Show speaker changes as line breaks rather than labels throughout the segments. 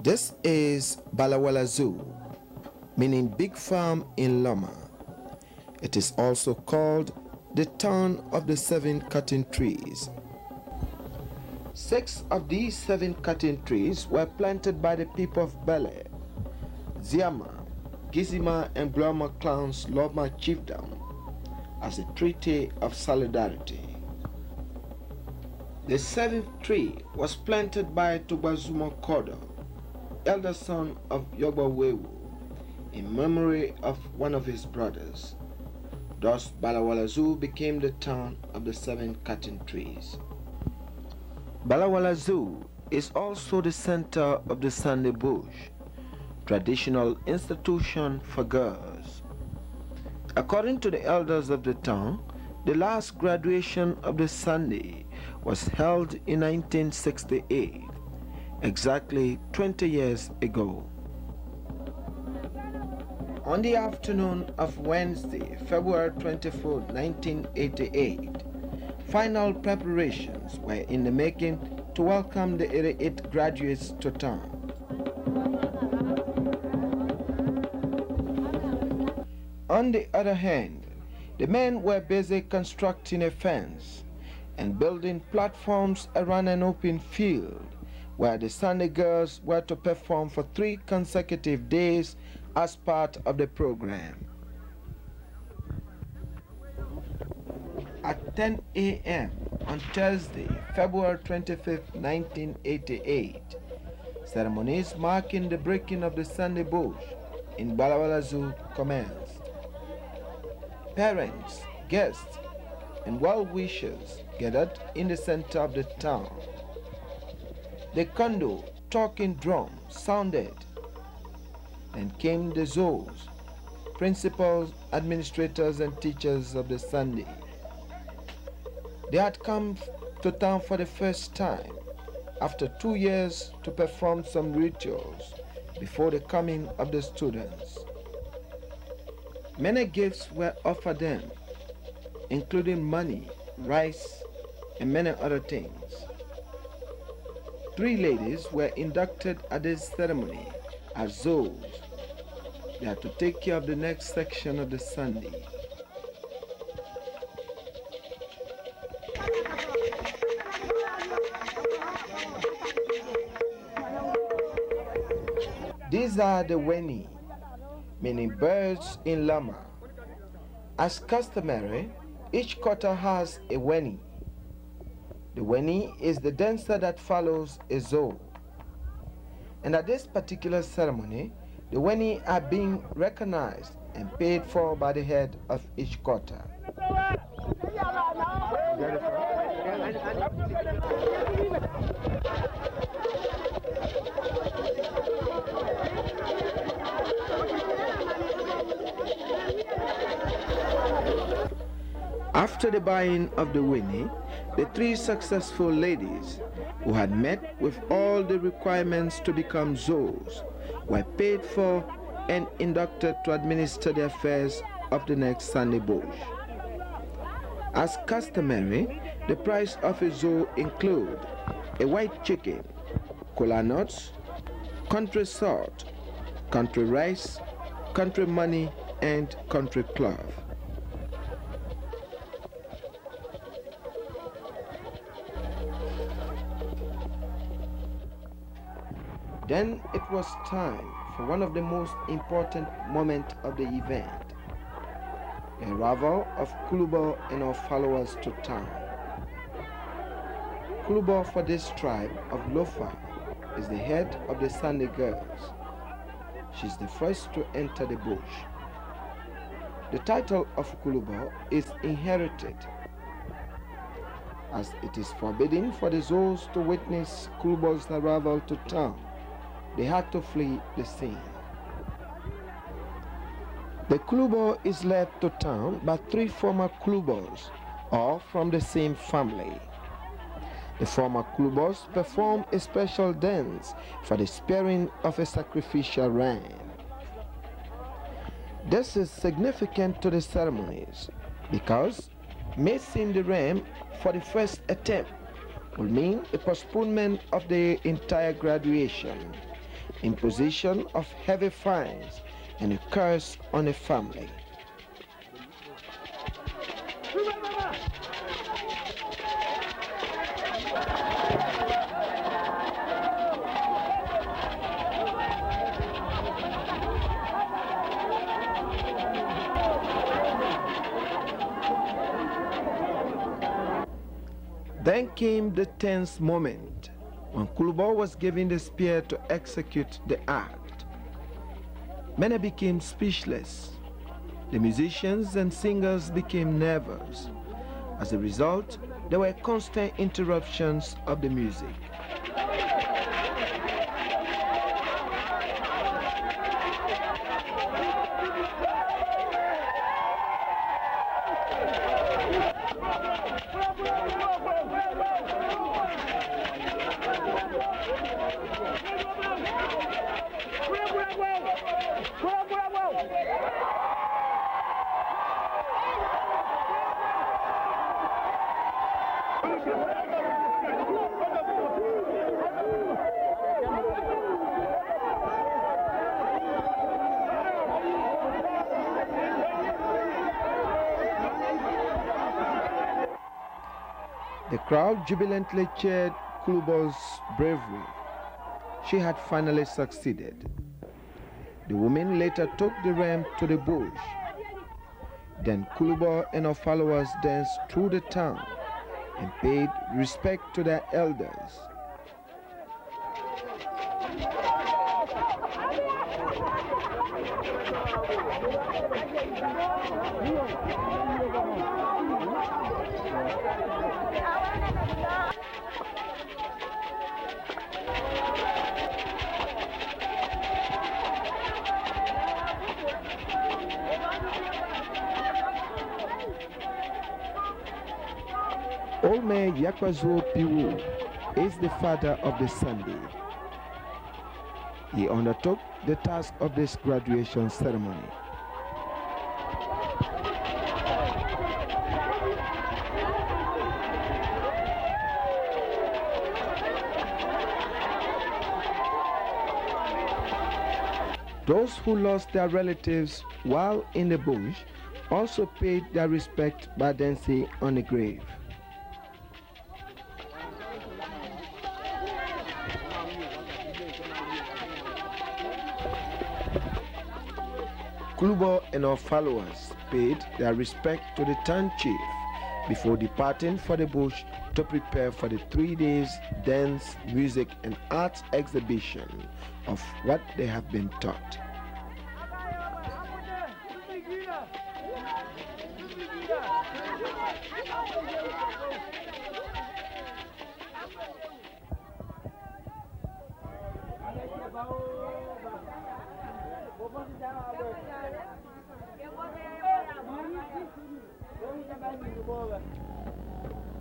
This is Balagwalazu, meaning big farm in Loma. It is also called the town of the 7 cotton trees. 6 of these 7 cotton trees were planted by the people of Bele, Ziama, Gizima, and Gloma clans Loma chiefdom as a treaty of solidarity. The 7th tree was planted by Tugbazumo Kodo, elder son of Yogba Wewu, in memory of one of his brothers. Thus, Balagwalazu became the town of the 7 cotton trees. Balagwalazu is also the center of the Sunday Bush, traditional institution for girls. According to the elders of the town, the last graduation of the Sunday was held in 1968, exactly 20 years ago. On the afternoon of Wednesday, February 24, 1988, final preparations were in the making to welcome the 88 graduates to town. On the other hand, the men were busy constructing a fence and building platforms around an open field where the Sunday girls were to perform for 3 consecutive days as part of the program. At 10 a.m. on Thursday, February 25, 1988, ceremonies marking the breaking of the Sunday Bush in Balagwalazu commenced. Parents, guests, and well-wishers gathered in the center of the town. The kondo talking drum sounded. Then came the Zoes, principals, administrators, and teachers of the Sunday. They had come to town for the first time after 2 years to perform some rituals before the coming of the students. Many gifts were offered them, including money, rice, and many other things. 3 ladies were inducted at this ceremony as Zoes. They had to take care of the next section of the Sunday. These are the Weni, meaning birds in Lama. As customary, each quarter has a Weni. The Weni is the dancer that follows a Zoe. And at this particular ceremony, the Weni are being recognized and paid for by the head of each quarter. After the buying of the Winnie, the 3 successful ladies who had met with all the requirements to become Zoes were paid for and inducted to administer the affairs of the next Sunday Bush. As customary, the price of a Zoe include a white chicken, kola nuts, country salt, country rice, country money, and country cloth. Then it was time for one of the most important moments of the event, the arrival of Kulubo and our followers to town. Kulubo for this tribe of Lofa is the head of the Sunday girls. She's the first to enter the bush. The title of Kulubo is inherited, as it is forbidden for the Zoes to witness Kulubo's arrival to town. They had to flee the scene. The Kulubo is led to town by 3 former Kulubos, all from the same family. The former Kulubos perform a special dance for the sparing of a sacrificial ram. This is significant to the ceremonies because missing the ram for the first attempt will mean a postponement of the entire graduation, imposition of heavy fines, and a curse on a family. Then came the tense moment when Kulubo was given the spear to execute the act. Many became speechless. The musicians and singers became nervous. As a result, there were constant interruptions of the music. The crowd jubilantly cheered Kulubo's bravery. She had finally succeeded. The women later took the ram to the bush. Then Kulubo and her followers danced through the town and paid respect to their elders. Old man Yakwazo Piru is the father of the Sunday. He undertook the task of this graduation ceremony. Those who lost their relatives while in the bush also paid their respect by dancing on the grave. Kulubo and her followers paid their respect to the town chief before departing for the bush to prepare for the 3 days dance, music, and arts exhibition of what they have been taught.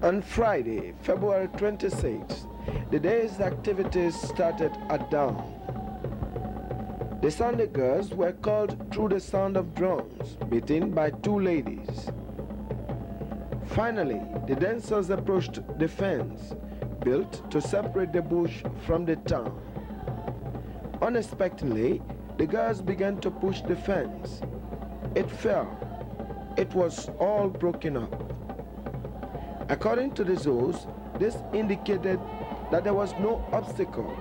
On Friday, February 26th, the day's activities started at dawn. The Sunday girls were called through the sound of drums beaten by 2 ladies. Finally, the dancers approached the fence built to separate the bush from the town. Unexpectedly, the girls began to push the fence. It fell. It was all broken up. According to the zoos, this indicated that there was no obstacle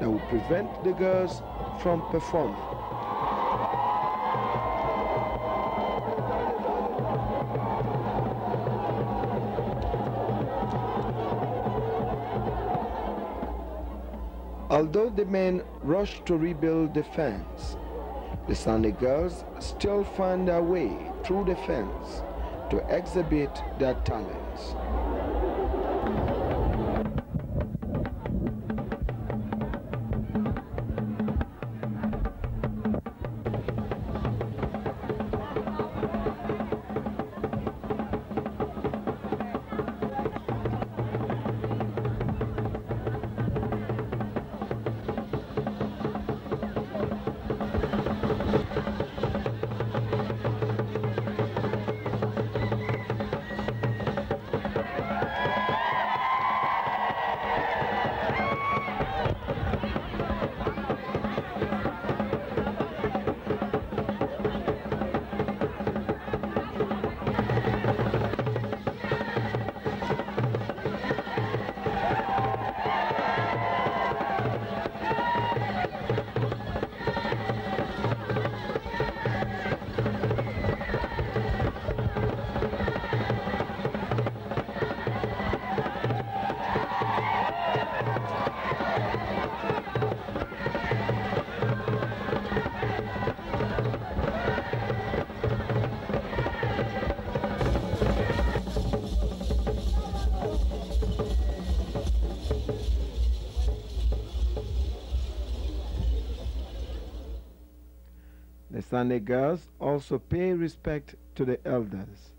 that would prevent the girls from performing. Although the men rushed to rebuild the fence, the Sunday girls still found their way through the fence to exhibit their talents. Sunday girls also pay respect to the elders.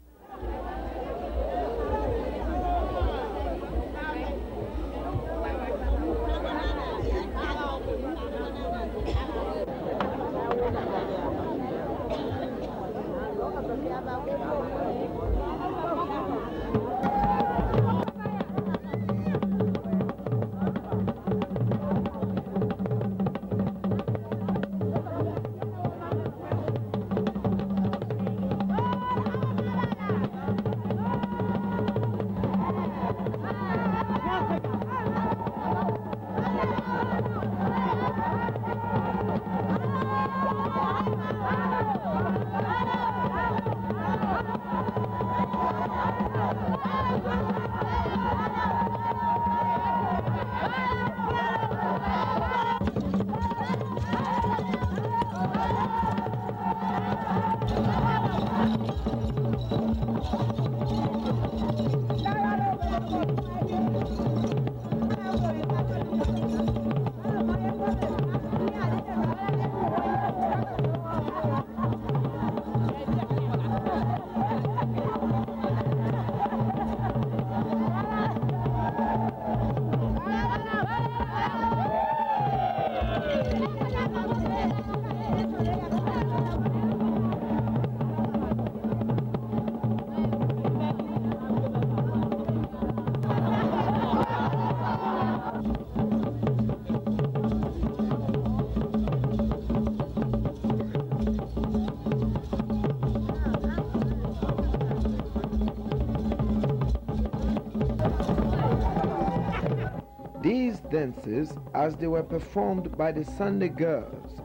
These dances, as they were performed by the Sunday girls,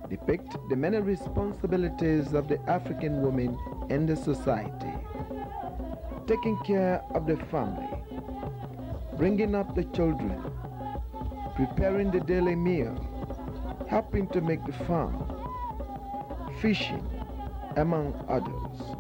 depict the many responsibilities of the African woman in the society. Taking care of the family, bringing up the children, preparing the daily meal, helping to make the farm, fishing, among others.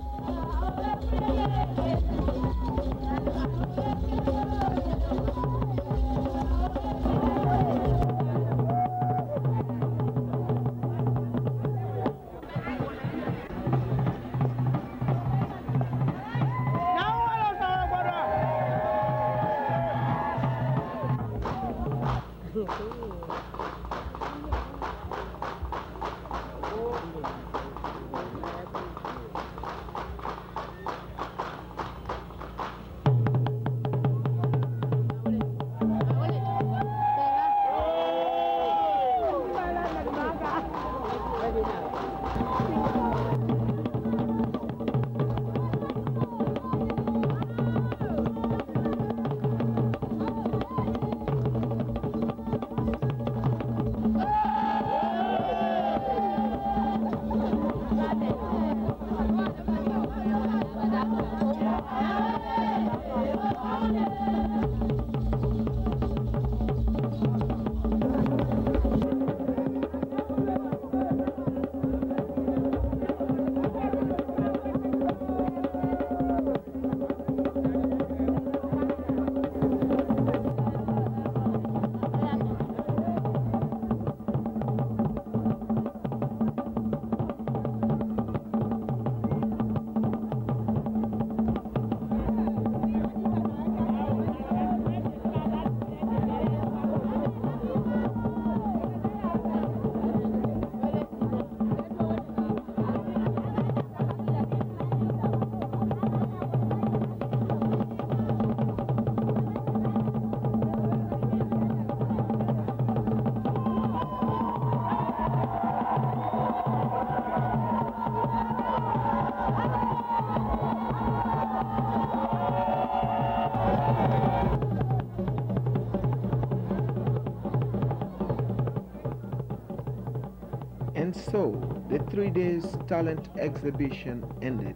And so the 3 days talent exhibition ended.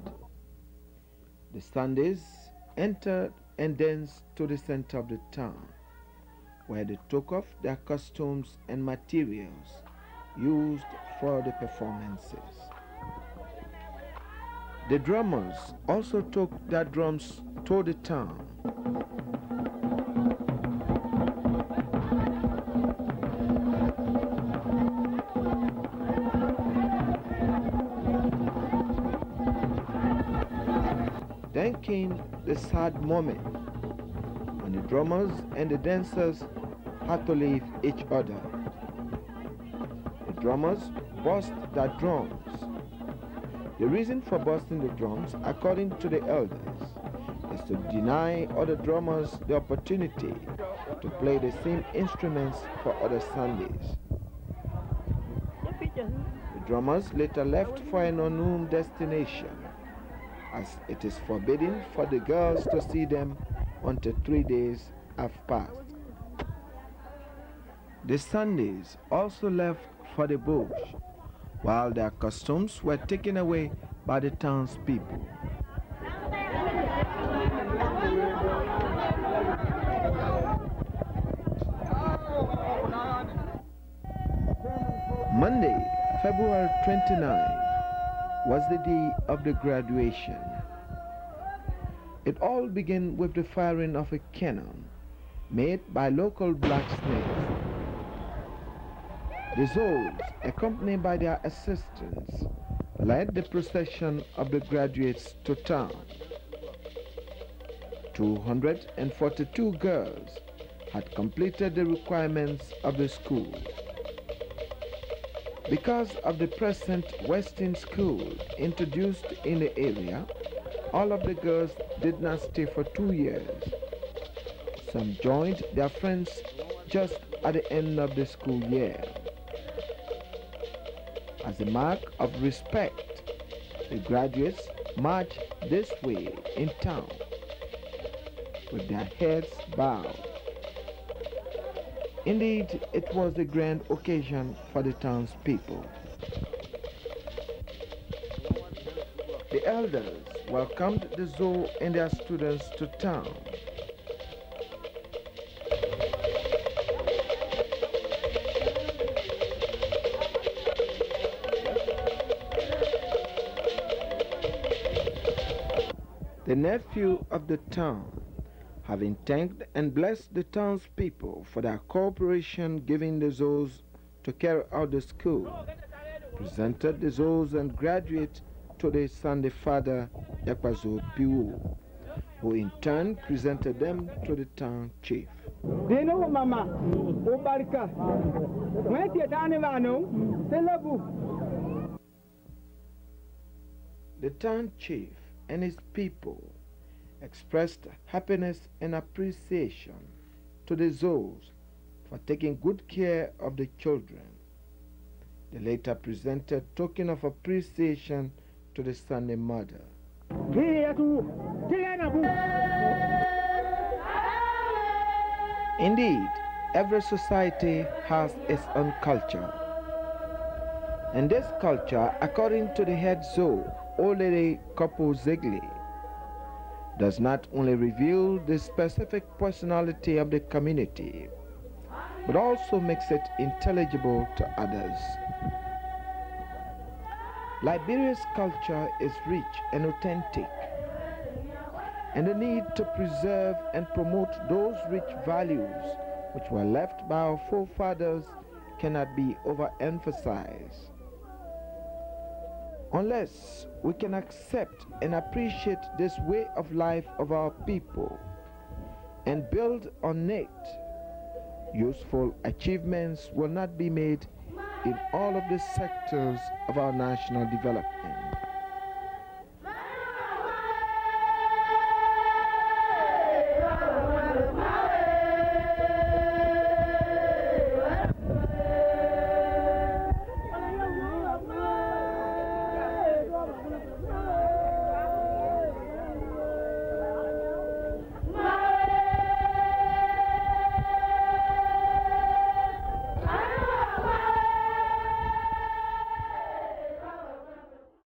The Sundays entered and danced to the center of the town, where they took off their costumes and materials used for the performances. The drummers also took their drums to the town. came the sad moment when the drummers and the dancers had to leave each other. The drummers bust their drums. The reason for busting the drums, according to the elders, is to deny other drummers the opportunity to play the same instruments for other Sundays. The drummers later left for an unknown destination, as it is forbidden for the girls to see them until 3 days have passed. The Sundays also left for the bush, while their costumes were taken away by the townspeople. Monday, February 29, was the day of the graduation. It all began with the firing of a cannon made by local blacksmiths. The Zols, accompanied by their assistants, led the procession of the graduates to town. 242 girls had completed the requirements of the school. Because of the present Western school introduced in the area, all of the girls did not stay for 2 years. Some joined their friends just at the end of the school year. As a mark of respect, the graduates marched this way in town with their heads bowed. Indeed, it was a grand occasion for the townspeople. The elders welcomed the Zoo and their students to town. The nephew of the town, having thanked and blessed the townspeople for their cooperation giving the Zoos to carry out the school, presented the Zoos and graduates to the Sunday Father Yakwazo Piu, who in turn presented them to the town chief. The town chief and his people expressed happiness and appreciation to the Zoos for taking good care of the children. They later presented token of appreciation to the Sunday mother. Indeed, every society has its own culture. And this culture, according to the head Zoo, Old Lady Kopo Zigli, does not only reveal the specific personality of the community, but also makes it intelligible to others. Liberia's culture is rich and authentic, and the need to preserve and promote those rich values which were left by our forefathers cannot be overemphasized. Unless we can accept and appreciate this way of life of our people and build on it, useful achievements will not be made in all of the sectors of our national development.